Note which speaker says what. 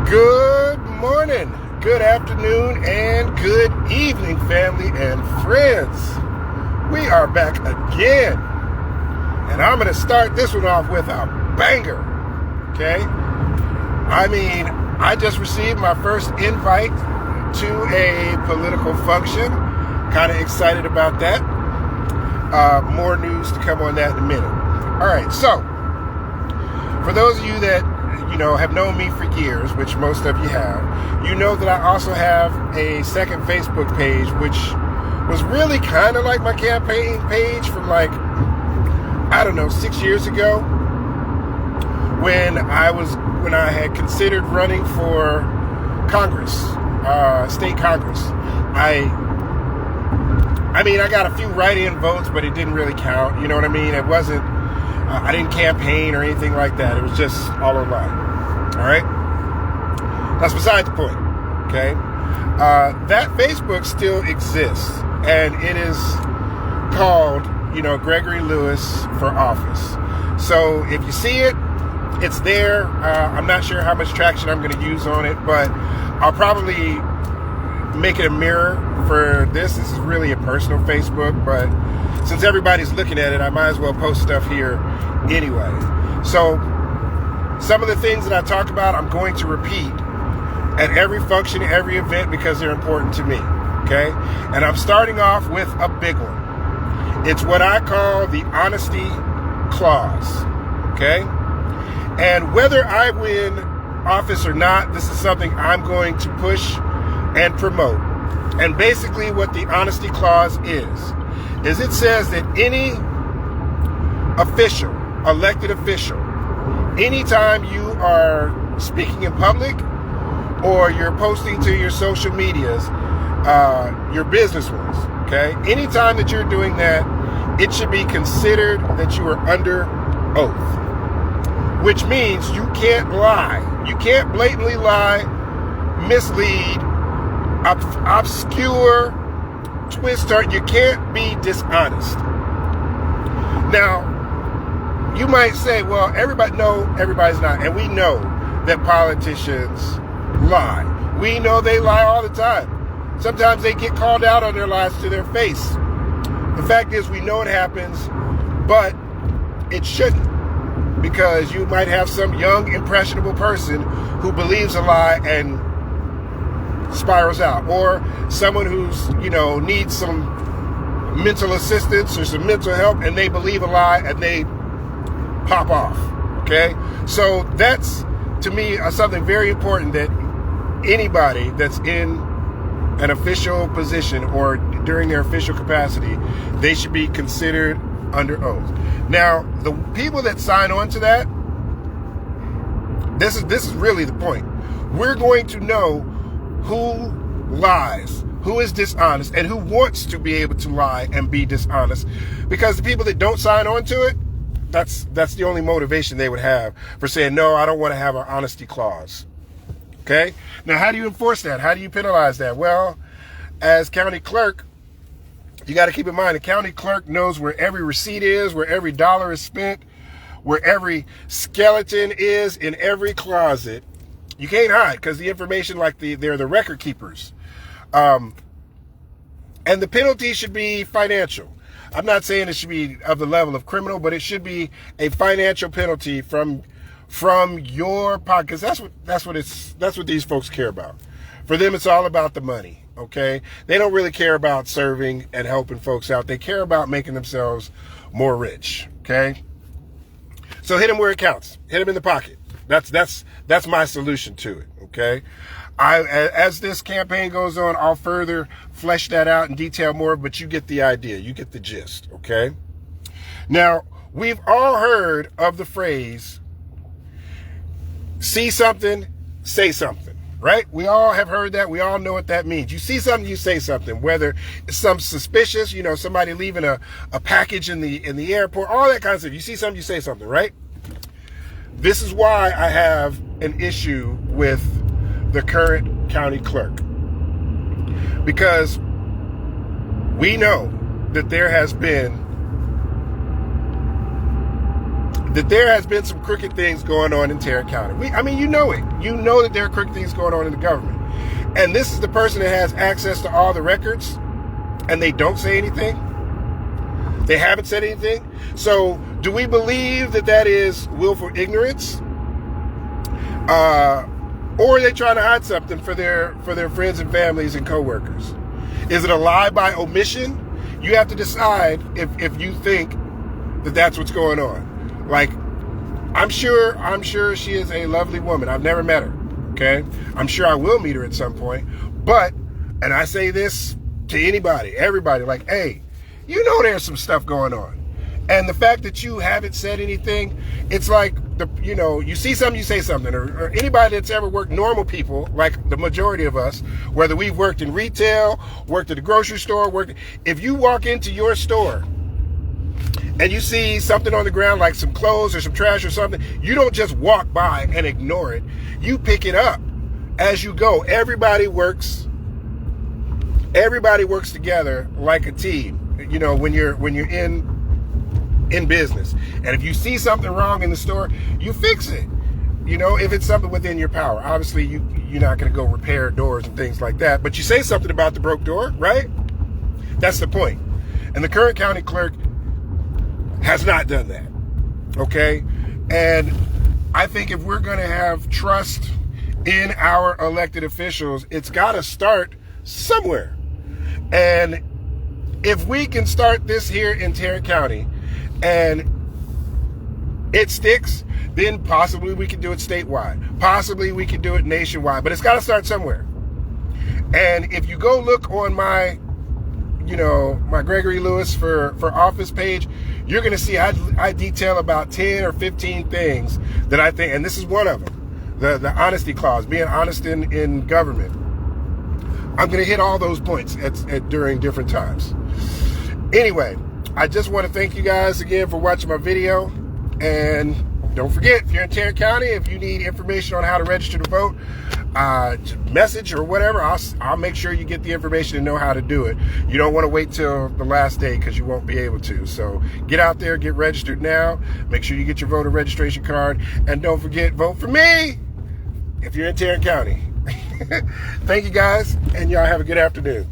Speaker 1: Good morning, good afternoon, and good evening, family and friends. We are back again, and I'm going to start this one off with a banger, okay? I just received my first invite to a political function. Kind of excited about that. More news to come on that in a minute. All right, so for those of you that have known me for years, which most of you have, you know that I also have a second Facebook page, which was really kind of like my campaign page from 6 years ago, when I had considered running for Congress, state Congress. I got a few write-in votes, but it didn't really count. You know what I mean? It wasn't, I didn't campaign or anything like that. It was just all online. All right? That's beside the point. Okay? That Facebook still exists, and it is called, Gregory Lewis for Office. So if you see it, it's there. I'm not sure how much traction I'm going to use on it, but I'll probably make it a mirror for this. This is really a personal Facebook, but since everybody's looking at it, I might as well post stuff here anyway. So some of the things that I talk about, I'm going to repeat at every function, every event, because they're important to me, okay? And I'm starting off with a big one. It's what I call the honesty clause, okay? And whether I win office or not, this is something I'm going to push and promote. And basically what the honesty clause is it says that any official, elected official, anytime you are speaking in public or you're posting to your social medias, your business ones, okay? Anytime that you're doing that, it should be considered that you are under oath, which means you can't lie. You can't blatantly lie, mislead, obscure, twist her. You can't be dishonest. Now, you might say, well, everybody's not. And we know that politicians lie. We know they lie all the time. Sometimes they get called out on their lies to their face. The fact is, we know it happens, but it shouldn't. Because you might have some young, impressionable person who believes a lie and spirals out. Or someone who's, needs some mental assistance or some mental help, and they believe a lie and they pop off, okay? So that's, to me, something very important, that anybody that's in an official position or during their official capacity, they should be considered under oath. Now, the people that sign on to that, this is really the point. We're going to know who lies, who is dishonest, and who wants to be able to lie and be dishonest, because the people that don't sign on to it, that's the only motivation they would have for saying, no, I don't want to have an honesty clause. Okay? Now, how do you enforce that? How do you penalize that? Well, as county clerk, you got to keep in mind, the county clerk knows where every receipt is, where every dollar is spent, where every skeleton is in every closet. You can't hide, because the information, they're the record keepers. And the penalty should be financial. I'm not saying it should be of the level of criminal, but it should be a financial penalty from your pocket, because that's what these folks care about. For them, it's all about the money. Okay, they don't really care about serving and helping folks out. They care about making themselves more rich. Okay, so hit them where it counts. Hit them in the pocket. That's my solution to it. Okay. As this campaign goes on, I'll further flesh that out and detail more, but you get the idea. You get the gist, okay? Now, we've all heard of the phrase, see something, say something, right? We all have heard that. We all know what that means. You see something, you say something, whether it's some suspicious, somebody leaving a package in the airport, all that kind of stuff. You see something, you say something, right? This is why I have an issue with the current county clerk, because we know that there that there has been some crooked things going on in Tarrant County. I mean, you know it. You know that there are crooked things going on in the government. And this is the person that has access to all the records, and they don't say anything. They haven't said anything. So do we believe that that is willful ignorance? Or are they trying to hide something for their friends and families and coworkers? Is it a lie by omission? You have to decide if you think that that's what's going on. Like, I'm sure she is a lovely woman. I've never met her. Okay? I'm sure I will meet her at some point. But, and I say this to anybody, everybody, like, hey, you know there's some stuff going on. And the fact that you haven't said anything, it's like, you see something, you say something. Or anybody that's ever worked, normal people, like the majority of us, whether we've worked in retail, worked at the grocery store, if you walk into your store and you see something on the ground, like some clothes or some trash or something, you don't just walk by and ignore it. You pick it up as you go. Everybody works together like a team. When you're in business. And if you see something wrong in the store, you fix it. If it's something within your power. Obviously, you're not going to go repair doors and things like that, but you say something about the broke door, right? That's the point. And the current county clerk has not done that. Okay? And I think if we're going to have trust in our elected officials, it's got to start somewhere. And if we can start this here in Tarrant County and it sticks, then possibly we can do it statewide. Possibly we can do it nationwide, but it's got to start somewhere. And if you go look on my Gregory Lewis for office page, you're going to see I detail about 10 or 15 things that I think, and this is one of them, the honesty clause, being honest in government. I'm going to hit all those points during different times. Anyway, I just want to thank you guys again for watching my video. And don't forget, if you're in Tarrant County, if you need information on how to register to vote, message or whatever, I'll make sure you get the information and know how to do it. You don't want to wait till the last day because you won't be able to. So get out there, get registered now. Make sure you get your voter registration card. And don't forget, vote for me if you're in Tarrant County. Thank you guys, and y'all have a good afternoon.